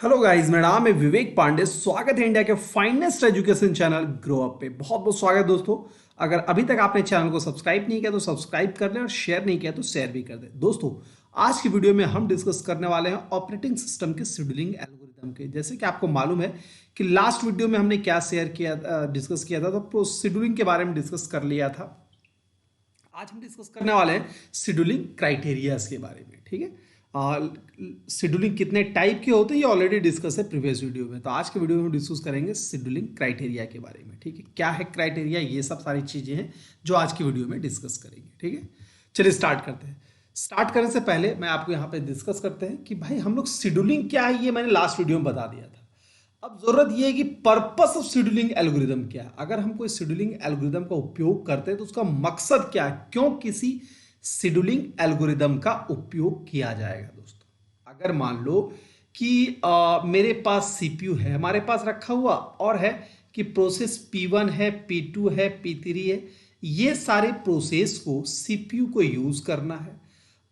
Hello guys, मेरा नाम है विवेक पांडे। स्वागत है इंडिया के finest education channel grow up पे। बहुत बहुत स्वागत है दोस्तों। अगर अभी तक आपने चैनल को सब्सक्राइब नहीं किया तो सब्सक्राइब कर लें और शेयर नहीं किया तो शेयर भी कर दें। दोस्तों, आज की वीडियो में हम डिस्कस करने वाले हैं ऑपरेटिंग सिस्टम के शेड्यूलिंग एल्गोरिदम के। जैसे कि आपको मालूम है कि लास्ट वीडियो में हमने क्या शेयर किया, डिस्कस किया था, तो शेड्यूलिंग के बारे में डिस्कस कर लिया था। आज हम डिस्कस करने वाले हैं शेड्यूलिंग क्राइटेरियाज के बारे में। ठीक है, शेड्यूलिंग कितने टाइप के होते हैं ये ऑलरेडी डिस्कस है प्रीवियस वीडियो में। तो आज के वीडियो में हम डिस्कस करेंगे शेड्यूलिंग क्राइटेरिया के बारे में। ठीक है, क्या है क्राइटेरिया, ये सब सारी चीजें हैं जो आज की वीडियो में डिस्कस करेंगे। ठीक है, चलिए स्टार्ट करते हैं। स्टार्ट करने से पहले मैं आपको यहाँ पे डिस्कस करते हैं कि भाई हम लोग शेड्यूलिंग क्या है, ये मैंने लास्ट वीडियो में बता दिया था। अब जरूरत यह है कि पर्पस ऑफ शेड्यूलिंग एल्गोरिदम क्या है। अगर हम कोई शेड्यूलिंग एल्गोरिदम का उपयोग करते हैं तो उसका मकसद क्या है, क्यों किसी शेड्यूलिंग एल्गोरिदम का उपयोग किया जाएगा। दोस्तों, अगर मान लो कि मेरे पास सीपीयू है, हमारे पास रखा हुआ, और है कि प्रोसेस P1 है, P2 है, P3 है, ये सारे प्रोसेस को सीपीयू को यूज करना है।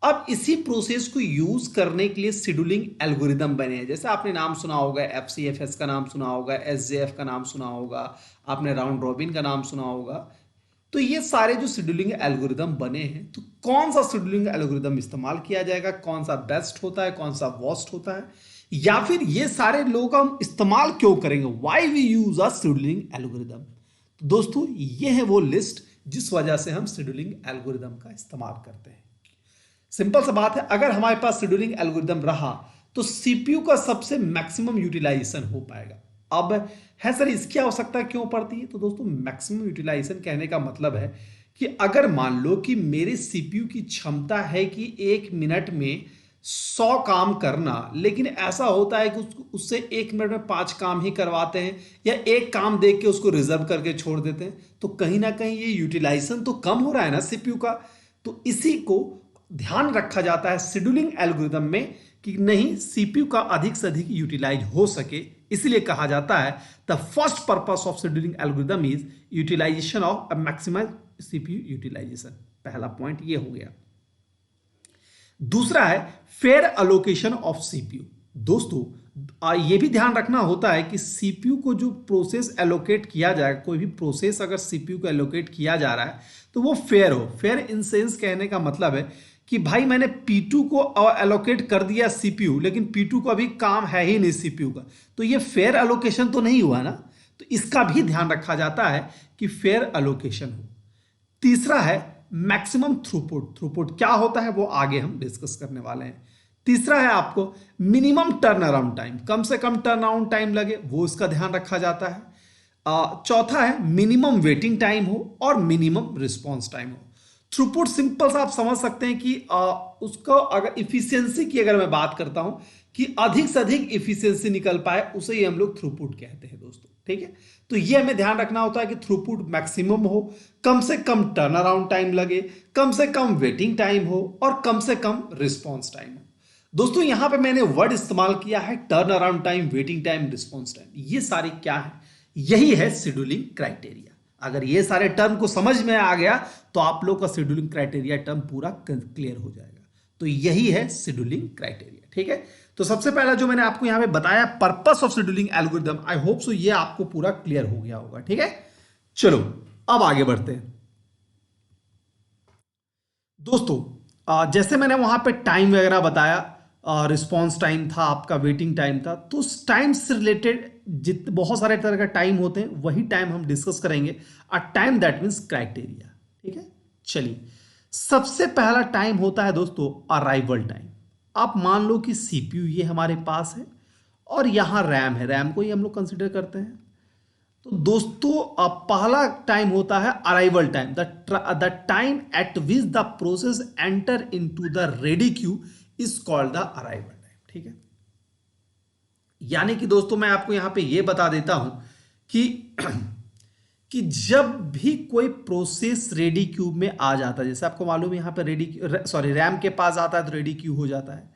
अब इसी प्रोसेस को यूज करने के लिए शेड्यूलिंग एल्गोरिदम बने हैं। जैसे आपने नाम सुना होगा, एफसीएफएस का नाम सुना होगा, एसजेएफ का नाम सुना होगा, आपने राउंड रॉबिन का नाम सुना होगा। तो ये सारे जो शेड्यूलिंग एल्गोरिदम बने हैं, तो कौन सा शेड्यूलिंग एल्गोरिदम इस्तेमाल किया जाएगा, कौन सा बेस्ट होता है, कौन सा वर्स्ट होता है, या फिर ये सारे लोग हम इस्तेमाल क्यों करेंगे, why we use a scheduling algorithm. तो दोस्तों, ये है वो लिस्ट जिस वजह से हम शेड्यूलिंग एल्गोरिदम का इस्तेमाल करते हैं। सिंपल सा बात है, अगर हमारे पास शेड्यूलिंग एल्गोरिदम रहा तो सीपीयू का सबसे मैक्सिमम यूटिलाइजेशन हो पाएगा। अब है सर, इसकी आवश्यकता क्यों पड़ती है? तो दोस्तों, मैक्सिमम यूटिलाइजेशन कहने का मतलब है कि अगर मान लो कि मेरे सीपीयू की क्षमता है कि 1 मिनट में 100 काम करना, लेकिन ऐसा होता है कि उससे 1 मिनट में 5 काम ही करवाते हैं, या एक काम देख के उसको रिजर्व करके छोड़ देते हैं, तो कहीं ना कहीं ये यूटिलाइजेशन तो कम हो रहा है ना सीपीयू का। तो इसी को ध्यान रखा जाता है शेड्यूलिंग एल्गोरिदम में कि नहीं, सीपीयू का अधिक से अधिक यूटिलाइज हो सके। इसलिए कहा जाता है the first purpose of scheduling algorithm is utilization of maximize CPU utilization. पहला पॉइंट ये हो गया। दूसरा है फेयर अलोकेशन ऑफ सीपीयू। दोस्तों, ये भी ध्यान रखना होता है कि सीपीयू को जो प्रोसेस एलोकेट किया जाए, कोई भी प्रोसेस अगर सीपीयू को एलोकेट किया जा रहा है तो वो फेयर हो। फेयर इन सेंस कहने का मतलब है कि भाई मैंने P2 को एलोकेट कर दिया सीपीयू, लेकिन P2 को अभी काम है ही नहीं सीपीयू का, तो ये फेयर एलोकेशन तो नहीं हुआ ना। तो इसका भी ध्यान रखा जाता है कि फेयर एलोकेशन हो। तीसरा है मैक्सिमम थ्रूपुट। थ्रूपुट क्या होता है वो आगे हम डिस्कस करने वाले हैं। तीसरा है आपको मिनिमम टर्न अराउंड टाइम, कम से कम टर्न अराउंड टाइम लगे, वो इसका ध्यान रखा जाता है। चौथा है मिनिमम वेटिंग टाइम हो और मिनिमम रिस्पॉन्स टाइम हो। थ्रूपुट सिंपल सा आप समझ सकते हैं कि उसको अगर इफिशियंसी की अगर मैं बात करता हूं कि अधिक से अधिक इफिशियंसी निकल पाए, उसे ही हम लोग थ्रूपुट कहते हैं दोस्तों। ठीक है, तो ये हमें ध्यान रखना होता है कि थ्रूपुट मैक्सिमम हो, कम से कम टर्न अराउंड टाइम लगे, कम से कम वेटिंग टाइम हो और कम से कम रिस्पॉन्स टाइम हो। दोस्तों, यहां पे मैंने वर्ड इस्तेमाल किया है turn around time, waiting time, response time. ये सारी क्या है, यही है शेड्यूलिंग क्राइटेरिया। अगर ये सारे टर्म को समझ में आ गया तो आप लोग का शेड्यूलिंग क्राइटेरिया टर्म पूरा क्लियर हो जाएगा। तो यही है शेड्यूलिंग क्राइटेरिया। ठीक है, तो सबसे पहला जो मैंने आपको यहां पे बताया purpose of scheduling algorithm, I hope so ये आपको पूरा क्लियर हो गया होगा। ठीक है, चलो अब आगे बढ़ते हैं। दोस्तों, जैसे मैंने वहां पे टाइम वगैरह बताया, रिस्पॉन्स टाइम था आपका, वेटिंग टाइम था, तो उस टाइम से रिलेटेड बहुत सारे तरह का टाइम होते हैं, वही टाइम हम डिस्कस करेंगे। A time that means criteria. ठीक है, चलिए सबसे पहला टाइम होता है दोस्तों अराइवल टाइम। आप मान लो कि सीपीयू ये हमारे पास है और यहां रैम है, रैम को ही हम लोग कंसिडर करते हैं। तो दोस्तों, पहला टाइम होता है arrival time, the time at which the process enter into the ready queue is called the arrival time. ठीक है, यानी कि दोस्तों मैं आपको यहां पे ये बता देता हूं कि कि जब भी कोई प्रोसेस रेडी क्यू में आ जाता है, जैसे आपको मालूम है यहां पे रैम के पास आता है तो रेडी क्यू हो जाता है।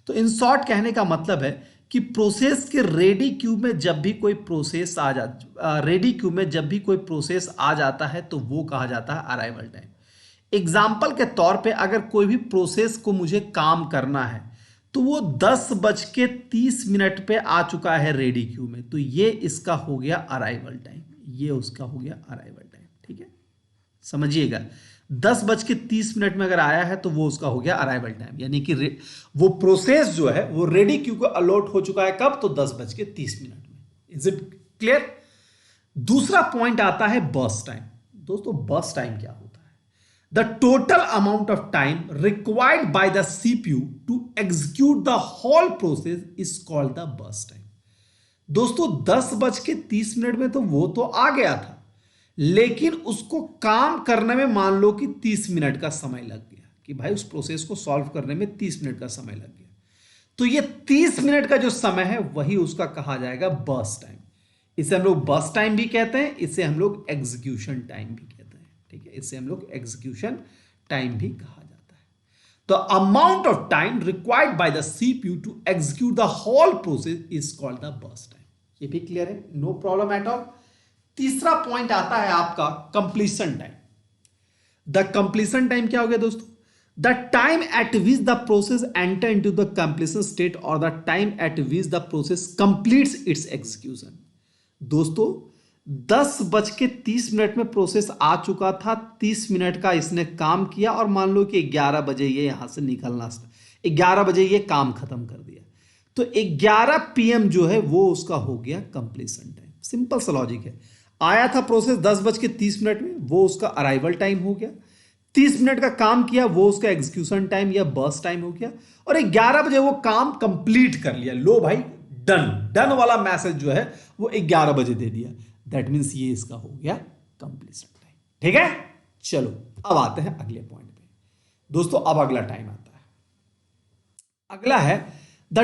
तो इन शॉर्ट कहने का मतलब है कि प्रोसेस के रेडी क्यू में जब भी कोई प्रोसेस आ जाता, रेडी क्यू में जब भी कोई प्रोसेस आ जाता है तो वो कहा जाता है अराइवल टाइम। एग्जाम्पल के तौर पे अगर कोई भी प्रोसेस को मुझे काम करना है तो वो 10:30 पे आ चुका है रेडी क्यू में, तो ये इसका हो गया अराइवल टाइम, ये उसका हो गया अराइवल टाइम। ठीक है, समझिएगा, 10:30 में अगर आया है तो वो उसका हो गया अराइवल टाइम, यानी कि वो प्रोसेस जो है वो रेडी क्यू को अलॉट हो चुका है कब, तो 10:30 में। Is it clear? दूसरा पॉइंट आता है बर्स्ट टाइम। दोस्तों बर्स्ट टाइम क्या होता है? The total amount of time required by the CPU to execute the whole process is called the burst time. दोस्तों 10:30 में तो वो तो आ गया था, लेकिन उसको काम करने में मान लो कि 30 मिनट का समय लग गया, कि भाई उस प्रोसेस को सॉल्व करने में 30 मिनट का समय लग गया। तो ये 30 मिनट का जो समय है वही उसका कहा जाएगा बर्स्ट टाइम। इसे हम लोग बर्स्ट टाइम भी कहते हैं, इसे हम लोग एग्जीक्यूशन टाइम भी कहते हैं। ठीक है, इसे हम लोग एग्जीक्यूशन टाइम भी कहा जाता है। तो amount of time required by the CPU to execute the whole process is called the burst time. ये भी क्लियर है? No problem at all. तीसरा पॉइंट आता है आपका completion time. The completion time क्या हो गया दोस्तों? The time at which the process enter into the completion state और the time at which the process completes its execution. दोस्तों 10:30 में प्रोसेस आ चुका था, 30 मिनट का इसने काम किया और मान लो कि 11 बजे ये यहां से निकलना, 11 बजे ये काम खत्म कर दिया, तो 11 PM जो है वो उसका हो गया कंप्लीशन टाइम। सिंपल सा लॉजिक है। आया था प्रोसेस 10:30 में, वो उसका अराइवल टाइम हो गया। 30 मिनट का काम किया, वो उसका एग्जीक्यूशन टाइम या बर्स्ट टाइम हो गया, और 11 बजे वो काम कंप्लीट कर लिया। लो भाई डन, डन वाला मैसेज जो है वो 11 बजे दे दिया। दैट मीन्स ये इसका हो गया कंप्लीशन टाइम। ठीक है, चलो अब आते हैं अगले पॉइंट पे। दोस्तों अब अगला टाइम आता है, अगला है the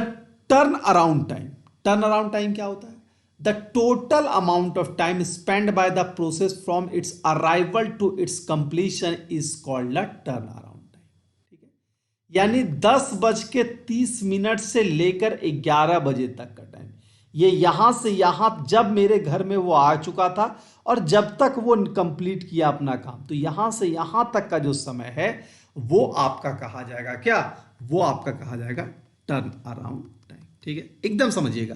turn around time. Turn around time क्या होता है? The total amount of time spend by the process from its arrival to its completion is called the turn around time. ठीक है, यानी 10:30 से लेकर 11 बजे तक का टाइम, ये यहां से यहां जब मेरे घर में वो आ चुका था और जब तक वो कंप्लीट किया अपना काम, तो यहां से यहां तक का जो समय है वो आपका कहा जाएगा क्या? वो आपका कहा जाएगा टर्न अराउंड टाइम। ठीक है, एकदम समझिएगा।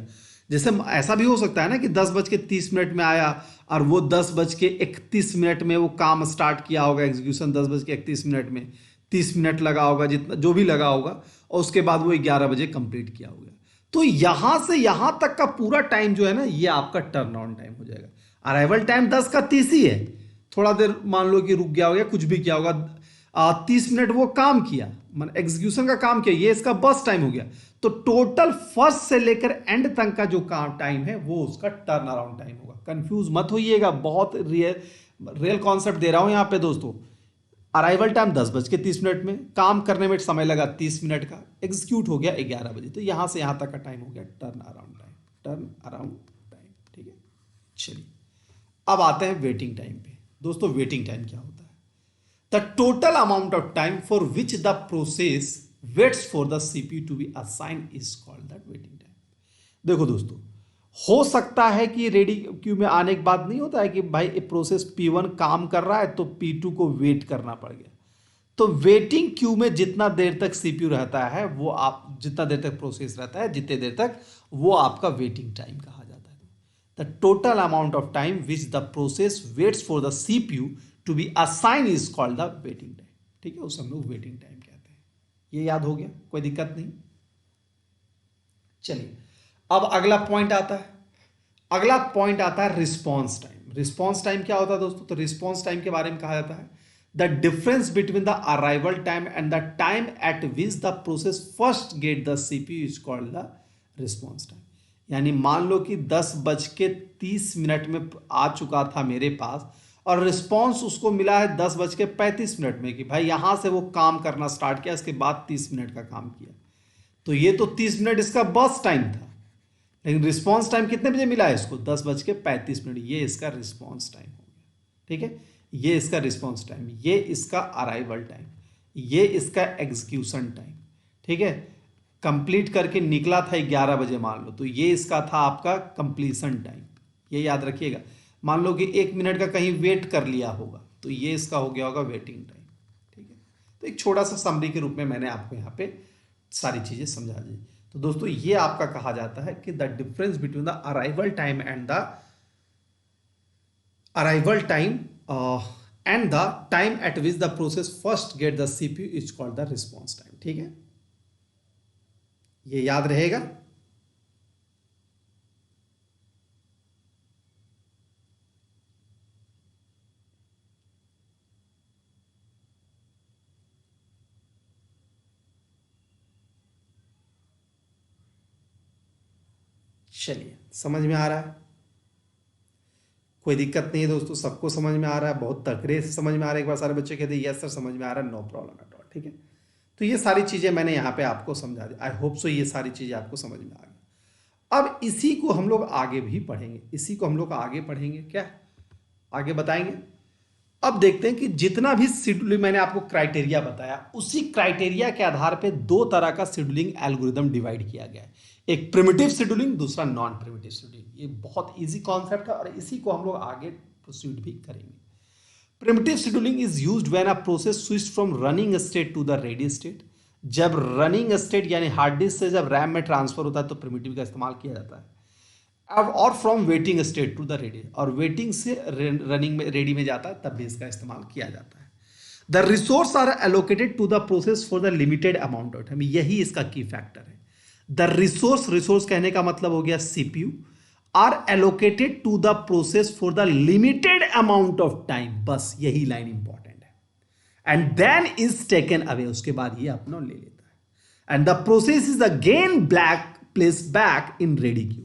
जैसे ऐसा भी हो सकता है ना कि 10:30 में आया और वो 10:31 में वो काम स्टार्ट किया होगा, एग्जीक्यूशन 10:31 में, 30 मिनट लगा होगा, जितना जो भी लगा होगा, और उसके बाद वो 11 बजे कंप्लीट किया होगा। तो यहां से यहां तक का पूरा टाइम जो है ना, ये आपका टर्न ऑन टाइम हो जाएगा। अराइवल टाइम 10:30 ही है, थोड़ा देर मान लो कि रुक गया होगा, कुछ भी किया होगा, 30 मिनट वो काम किया, मान एग्जीक्यूशन का काम किया, ये इसका बस टाइम हो गया। तो टोटल फर्स्ट से लेकर एंड तक का जो काम टाइम है वो उसका टर्न अराउंड टाइम होगा। कंफ्यूज मत होइएगा, बहुत रियल कॉन्सेप्ट दे रहा हूं यहां पे दोस्तों। अराइवल टाइम 10:30 में, काम करने में समय लगा 30 मिनट का, एग्जीक्यूट हो गया 11 बजे, तो यहां से यहां तक का टाइम हो गया turn around time. Turn around time. ठीक है, चलिए अब आते हैं वेटिंग टाइम पे। दोस्तों वेटिंग टाइम क्या होता है? The total amount of time for which the process waits for the CPU to be assign is called the waiting time. देखो दोस्तों, हो सकता है कि रेडी क्यू में आने के बाद नहीं होता है कि भाई प्रोसेस P1 काम कर रहा है तो P2 को वेट करना पड़ गया। तो वेटिंग क्यू में जितना देर तक सीपीयू रहता है, वो आप जितना देर तक प्रोसेस रहता है, जितने देर तक, वो आपका वेटिंग टाइम कहा जाता है। The total amount of time which the process waits for the CPU to be assign is called the waiting time. ठीक है, उसे हम लोग वेटिंग टाइम कहते हैं। ये याद हो गया, कोई दिक्कत नहीं। चलिए अब अगला पॉइंट आता है, अगला पॉइंट आता है रिस्पॉन्स टाइम। रिस्पॉन्स टाइम क्या होता है दोस्तों? तो रिस्पॉन्स टाइम के बारे में कहा जाता है the difference between the arrival time and the time at which the process first get the CPU is called the response time. यानी मान लो कि 10:30 में आ चुका था मेरे पास, और रिस्पॉन्स उसको मिला है 10:35 में कि भाई यहां से वो काम करना स्टार्ट किया, इसके बाद 30 मिनट का काम किया, तो ये तो 30 मिनट इसका बस टाइम था। लेकिन रिस्पॉन्स टाइम कितने बजे मिला है इसको? 10:35। ये इसका रिस्पॉन्स टाइम हो गया। ठीक है, ये इसका रिस्पॉन्स टाइम, ये इसका अराइवल टाइम, ये इसका एग्जीक्यूशन टाइम। ठीक है, कंप्लीट करके निकला था 11 बजे मान लो, तो ये इसका था आपका कंप्लीशन टाइम। ये याद रखिएगा। मान लो कि 1 मिनट का कहीं वेट कर लिया होगा, तो ये इसका हो गया होगा वेटिंग टाइम। ठीक है, तो एक छोटा सा समरी के रूप में मैंने आपको यहाँ पे सारी चीजें समझा दी। तो दोस्तों ये आपका कहा जाता है कि the difference between the arrival time and the arrival time and the time at which the process first get the CPU is called the response time. ठीक है, ये याद रहेगा। चलिए, समझ में आ रहा है? कोई दिक्कत नहीं है दोस्तों, सबको समझ में आ रहा है, बहुत तगड़े से समझ में आ रहा है। एक बार सारे बच्चे कहते हैं यस सर समझ में आ रहा है, नो प्रॉब्लम एट ऑल। ठीक है, तो ये सारी चीजें मैंने यहाँ पे आपको समझा दी। आई होप सो ये सारी चीजें आपको समझ में आ गई। अब इसी को हम लोग आगे भी पढ़ेंगे, इसी को हम लोग आगे पढ़ेंगे, क्या आगे बताएंगे। अब देखते हैं कि जितना भी शेड्यूलिंग मैंने आपको क्राइटेरिया बताया, उसी क्राइटेरिया के आधार पे दो तरह का शेड्यूलिंग एल्गोरिदम डिवाइड किया गया है। एक प्रिमिटिव शेड्यूलिंग, दूसरा नॉन प्रिमिटिव शेड्यूलिंग। ये बहुत इजी कॉन्सेप्ट है और इसी को हम लोग आगे प्रोसीड भी करेंगे। Primitive scheduling is used when a process switch from running state to the ready state. जब रनिंग स्टेट यानी हार्ड डिस्क से जब रैम में ट्रांसफर होता है तो प्रिमिटिव का इस्तेमाल किया जाता है। अब और from waiting state to the ready, और वेटिंग से रनिंग में रेडी में जाता है तब भी इसका इस्तेमाल किया जाता है। The resource are allocated to the process for the limited amount of time, यही इसका की फैक्टर है। द रिसोर्स कहने का मतलब हो गया CPU, are allocated to the process for the limited amount of time, बस यही लाइन इंपॉर्टेंट है। And then is taken away, उसके बाद ये अपना ले लेता है। And the process is again black place back in ready queue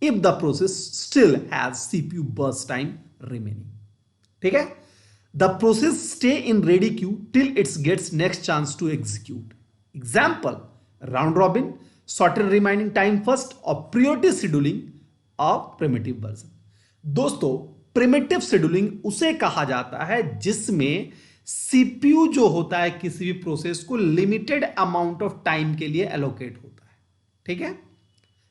if the process still has CPU burst time remaining। ठीक है, the process stay in ready queue till it gets next chance to execute। Example, round robin, sorted remaining time first, और priority scheduling of primitive version। दोस्तों primitive scheduling उसे कहा जाता है जिसमें CPU जो होता है किसी भी प्रोसेस को लिमिटेड अमाउंट ऑफ टाइम के लिए एलोकेट होता है। ठीक है,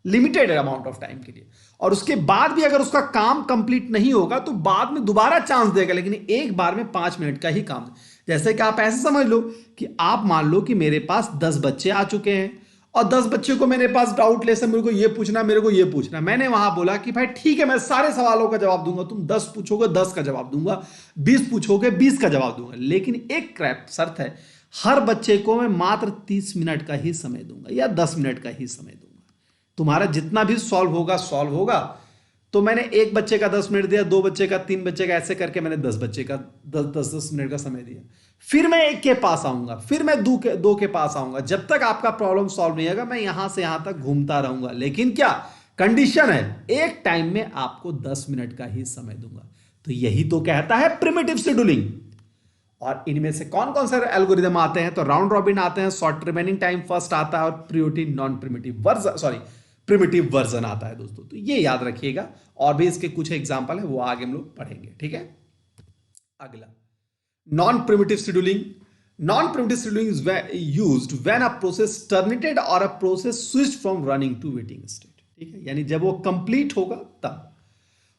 लिमिटेड अमाउंट ऑफ टाइम के लिए, और उसके बाद भी अगर उसका काम कंप्लीट नहीं होगा तो बाद में दोबारा चांस देगा, लेकिन एक बार में 5 मिनट का ही काम। जैसे कि आप ऐसे समझ लो कि आप मान लो कि मेरे पास 10 बच्चे आ चुके हैं और 10 बच्चे को मेरे पास डाउट ले से मेरे को ये पूछना, मेरे को ये पूछना। मैंने वहां बोला कि भाई ठीक है मैं सारे सवालों का जवाब दूंगा, तुम 10 पूछोगे 10 का जवाब दूंगा, 20 पूछोगे 20 का जवाब दूंगा, लेकिन एक शर्त है, हर बच्चे को मैं मात्र 30 मिनट का ही समय दूंगा या 10 मिनट का ही समय दूंगा। तुम्हारा जितना भी सॉल्व होगा। तो मैंने एक बच्चे का 10 मिनट दिया, 2 बच्चे का, 3 बच्चे का, ऐसे करके मैंने 10 बच्चे का 10 मिनट का समय दिया। फिर मैं एक के पास आऊंगा, फिर मैं दो के पास आऊंगा। जब तक आपका प्रॉब्लम सॉल्व नहीं होगा मैं यहां से यहां तक घूमता रहूंगा, लेकिन क्या कंडीशन है, एक टाइम में आपको 10 मिनट का ही समय दूंगा। तो यही तो कहता है प्रिमिटिव शेड्यूलिंग। और इनमें से कौन कौन से एल्गोरिदम आते हैं, तो राउंड रॉबिन आते हैं, शॉर्ट रिमेनिंग टाइम फर्स्ट आता है, और priority non primitive version primitive version आता है दोस्तों। तो ये याद रखिएगा, और भी इसके कुछ एग्जांपल है वो आगे हम लोग पढ़ेंगे। ठीक है, अगला non primitive scheduling. Non primitive scheduling is used when a process terminated और a process switch from running to waiting state. ठीक है, यानी जब वो कंप्लीट होगा तब।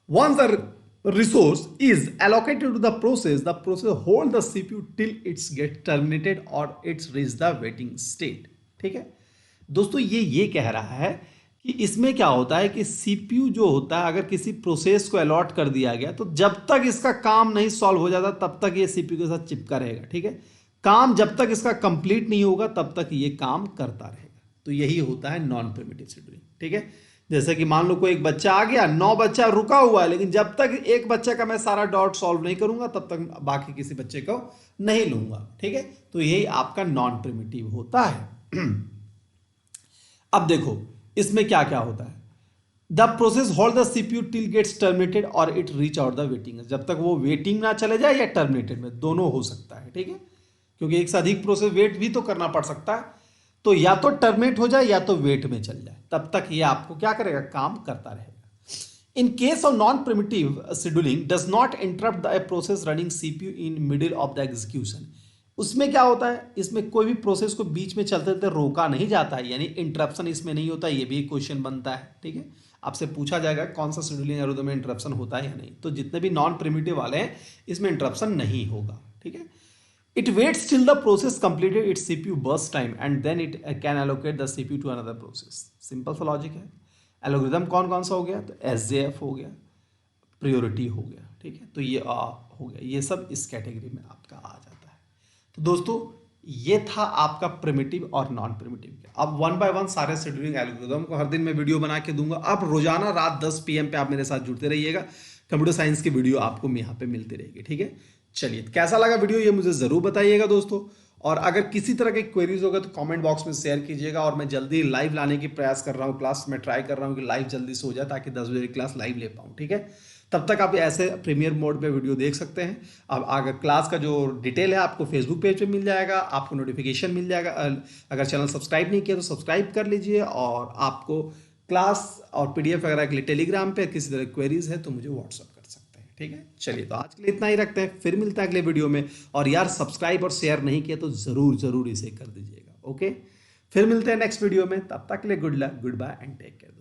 Once the resource is allocated to the process hold the CPU till it's get terminated or it's reach the waiting state। ठीक है दोस्तों, ये कह रहा है कि इसमें क्या होता है कि CPU जो होता है, अगर किसी प्रोसेस को अलॉट कर दिया गया तो जब तक इसका काम नहीं सॉल्व हो जाता तब तक ये CPU के साथ चिपका रहेगा। ठीक है, काम जब तक इसका कंप्लीट नहीं होगा तब तक ये काम करता रहेगा। तो यही होता है नॉन प्रिमिटिव शेड्यूलिंग। ठीक है, जैसे कि मान लो कोई एक बच्चा आ गया, 9 बच्चा रुका हुआ है, लेकिन जब तक एक बच्चे का मैं सारा डॉट सॉल्व नहीं करूंगा तब तक बाकी किसी बच्चे को नहीं लूंगा। ठीक है, तो यही आपका नॉन प्रिमिटिव होता है। अब देखो इसमें क्या क्या होता है। The process hold the CPU till gets terminated और it reach out the waiting, जब तक वो वेटिंग ना चले जाए या टर्मिनेटेड में, दोनों हो सकता है। ठीक है, क्योंकि एक से अधिक प्रोसेस वेट भी तो करना पड़ सकता है, तो या तो टर्मिनेट हो जाए या तो वेट में चल जाए, तब तक ये आपको क्या करेगा, काम करता रहेगा। In case of non primitive scheduling does not interrupt the process running CPU in middle of the execution. उसमें क्या होता है, इसमें कोई भी प्रोसेस को बीच में चलते चलते रोका नहीं जाता है, यानी इंटरप्शन इसमें नहीं होता। ये भी एक क्वेश्चन बनता है। ठीक है, आपसे पूछा जाएगा कौन सा शेड्यूलिंग एल्गोरिथम में इंटरप्शन होता है या नहीं, तो जितने भी नॉन प्रिमिटिव वाले हैं इसमें इंटरप्शन नहीं होगा। ठीक है, It waits till the process completed its CPU burst time and then it can allocate the CPU to another process. Simple सा लॉजिक है. एल्गोरिदम कौन कौन सा हो गया? तो SJF हो गया, प्रायोरिटी हो गया, ठीक है. तो ये हो गया, ये सब इस कैटेगरी में आपका आ जाता है. तो दोस्तों ये था आपका प्रिमिटिव और नॉन प्रिमिटिव. अब वन बाय वन सारे शेड्यूलिंग एल्गोरिदम को हर दिन मैं वीडियो बना के दूंगा. आप रोजाना रात 10 PM पे आप मेरे साथ जुड़ते रहिएगा. कंप्यूटर साइंस की वीडियो आपको यहाँ पे मिलती रहेगी, ठीक है. चलिए, कैसा लगा वीडियो ये मुझे जरूर बताइएगा दोस्तों. और अगर किसी तरह के क्वेरीज होगा तो कमेंट बॉक्स में शेयर कीजिएगा. और मैं जल्दी लाइव लाने की प्रयास कर रहा हूँ क्लास. मैं ट्राई कर रहा हूँ कि लाइव जल्दी से हो जाए ताकि 10 बजे क्लास लाइव ले पाऊँ, ठीक है. तब तक आप ऐसे प्रीमियर मोड पे वीडियो देख सकते हैं. अब अगर क्लास का जो डिटेल है आपको फेसबुक पेज पे मिल जाएगा, आपको नोटिफिकेशन मिल जाएगा. अगर चैनल सब्सक्राइब नहीं किया तो सब्सक्राइब कर लीजिए. और आपको क्लास और PDF वगैरह के लिए टेलीग्राम पे किसी तरह क्वेरीज है तो मुझे व्हाट्सअप कर सकते हैं, ठीक है. चलिए, तो आज के लिए इतना ही रखते हैं, फिर मिलता है अगले वीडियो में. और यार सब्सक्राइब और शेयर नहीं किया तो जरूर इसे कर दीजिएगा, ओके. फिर मिलते हैं नेक्स्ट वीडियो में. तब तक के लिए good luck, goodbye and take care.